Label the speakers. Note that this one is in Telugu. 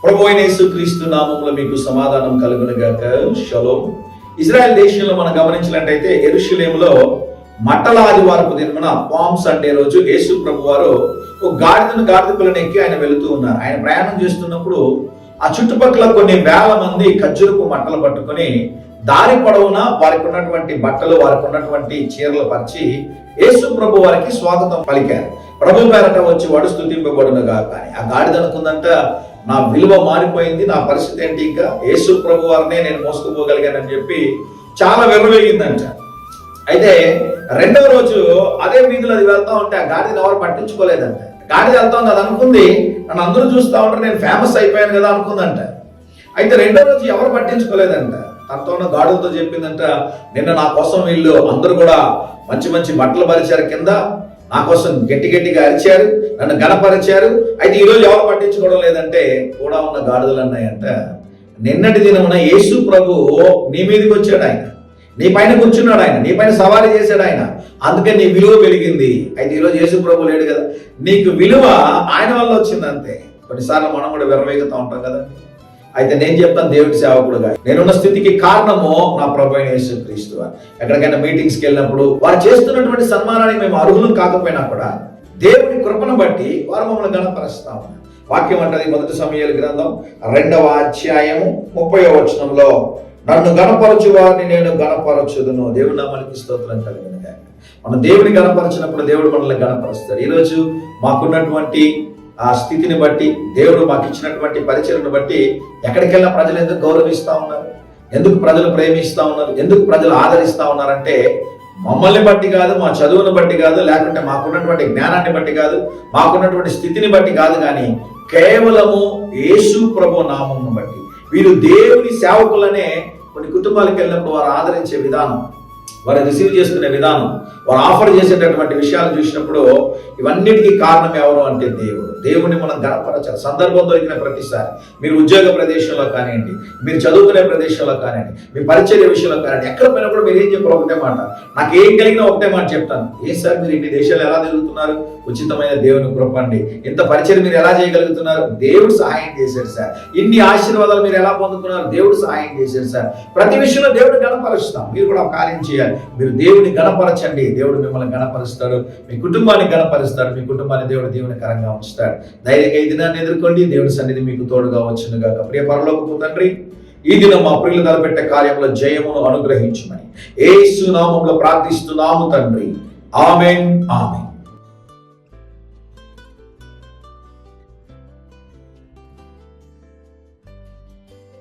Speaker 1: ప్రభు అయిన యేసుక్రీస్తు నామములో మీకు సమాధానం కలుగునుగాక. షలోమ్. ఇజ్రాయెల్ దేశంలో మనం గమనించినట్టయితే యెరూషలేములో మట్టల ఆదివారపు దినమున పామ్ సండే రోజు యేసు ప్రభు వారు ఒక గాడిద పిల్లని ఎక్కి ఆయన వెళుతూ ఉన్నారు. ఆయన ప్రయాణం చేస్తున్నప్పుడు ఆ చుట్టుపక్కల కొన్ని వేల మంది ఖర్జూరపు మట్టలు పట్టుకొని దారి పొడవునా వారికి ఉన్నటువంటి బట్టలు, వారికి ఉన్నటువంటి చీరలు పరిచి యేసు ప్రభు వారికి స్వాగతం పలికారు. ప్రభు పేరట వచ్చి వాడు స్తుతింపబడునుగా. కానీ ఆ గాడిద అనుకుందంట, నా విలువ మారిపోయింది, నా పరిస్థితి ఏంటి, ఇంకా యేసు ప్రభు వారినే నేను మోసుకుపోగలిగానని చెప్పి చాలా వెర్రవేగిందంట. అయితే రెండవ రోజు అదే వీధిలో అది వెళ్తా ఉంటే ఆ గాడిదని ఎవరు పట్టించుకోలేదంట. గాడిద వెళ్తా ఉంది, అది అనుకుంది నన్ను అందరూ చూస్తా ఉంటారు, నేను ఫేమస్ అయిపోయాను కదా అనుకుందంట. అయితే రెండో రోజు ఎవరు పట్టించుకోలేదంట. తనతో ఉన్న గాడులతో చెప్పిందంట, నిన్న నా కోసం వీళ్ళు అందరూ కూడా మంచి మంచి బట్టలు పరిచారు, కింద నా కోసం గట్టిగా అరిచారు, నన్ను గణపరిచారు. అయితే ఈరోజు ఎవరు పట్టించుకోవడం లేదంటే కూడా ఉన్న గాడిదలు అన్నాయంట, నిన్నటి దినమున యేసు ప్రభు నీ మీదకి వచ్చాడు, ఆయన నీ పైన కూర్చున్నాడు, ఆయన నీ పైన సవారీ చేశాడు, ఆయన అందుకే నీ విలువ పెరిగింది. అయితే ఈరోజు యేసు ప్రభు లేడు కదా, నీకు విలువ ఆయన వల్ల వచ్చింది అంతే. కొన్నిసార్లు మనం కూడా విర్రవేగుతూ ఉంటాం కదా. అయితే నేను చెప్తాను, దేవుడి సేవకుడుగా నేనున్న స్థితికి కారణము నా ప్రభు అయిన యేసుక్రీస్తు. ఎక్కడికైనా మీటింగ్స్కి వెళ్ళినప్పుడు వారు చేస్తున్నటువంటి సన్మానానికి మేము అర్హులు కాకపోయినా కూడా దేవుడి కృపను బట్టి వారు మమ్మల్ని గణపరుస్తాము. వాక్యం అంటది మొదటి సమూయేలు గ్రంథం 2వ అధ్యాయము 30వ వచనంలో, నన్ను గణపరచు వారిని నేను గణపరచుదును. దేవుడి నామానికి స్తోత్రం కలుగునుగా. మనం దేవుని గణపరిచినప్పుడు దేవుడు మనల్ని గణపరుస్తాడు. ఈరోజు మాకున్నటువంటి ఆ స్థితిని బట్టి, దేవుడు మాకు ఇచ్చినటువంటి పరిచయను బట్టి ఎక్కడికి వెళ్ళినా ప్రజలు ఎందుకు గౌరవిస్తూ ఉన్నారు, ఎందుకు ప్రజలు ప్రేమిస్తూ ఉన్నారు, ఎందుకు ప్రజలు ఆదరిస్తూ ఉన్నారంటే మమ్మల్ని బట్టి కాదు, మా చదువును బట్టి కాదు, లేకుంటే మాకున్నటువంటి జ్ఞానాన్ని బట్టి కాదు, మాకున్నటువంటి స్థితిని బట్టి కాదు, కానీ కేవలము యేసు ప్రభు నామమును బట్టి. వీరు దేవుని సేవకులనే కొన్ని కుటుంబాలకు వెళ్ళినప్పుడు వారు ఆదరించే విధానం, వారు రిసీవ్ చేసుకునే విధానం, వారు ఆఫర్ చేసేటటువంటి విషయాలు చూసినప్పుడు ఇవన్నిటికీ కారణం ఎవరు అంటే దేవుడు. దేవుని మనం గణపరచాలి. సందర్భం దొరికిన ప్రతిసారి, మీరు ఉద్యోగ ప్రదేశంలో కానివ్వండి, మీరు చదువుకునే ప్రదేశంలో కానివ్వండి, మీ పరిచర్య విషయంలో కానివ్వండి, ఎక్కడ పోయినప్పుడు మీరు ఏం చెప్పారు, ఒకటే మాట, నాకు ఏం కలిగినా ఒకటే మాట చెప్తాను, ఏ సార్ మీరు ఇన్ని దేశాలు ఎలా తిరుగుతున్నారు, ఉచితమైన దేవుని కృప అండి. ఇంత పరిచయం మీరు ఎలా చేయగలుగుతున్నారు, దేవుడు సహాయం చేశారు సార్. ఇన్ని ఆశీర్వాదాలు మీరు ఎలా పొందుతున్నారు, దేవుడు సహాయం చేశారు సార్. ప్రతి విషయంలో దేవుడు గణపరుస్తాం. మీరు కూడా కార్యం చేయాలి. మీరు దేవుని గణపరచండి, దేవుడు మిమ్మల్ని గణపరుస్తాడు, మీ కుటుంబాన్ని గణపరుస్తాడు, మీ కుటుంబాన్ని దేవుడు దీవెనకరంగా ఉంచుతాడు. ధైర్యంగా ఈ దినాన్ని ఎదుర్కోండి. దేవుడి సన్నిధి మీకు తోడుగా వచ్చునుగాక. ప్రియ పరలోకపు తండ్రి, ఈ దినం మా ప్రియులు తలపెట్టే కార్యంలో జయమును అనుగ్రహించుమని యేసు నామములో ప్రార్థిస్తున్నాము తండ్రి. ఆమేన్, ఆమేన్.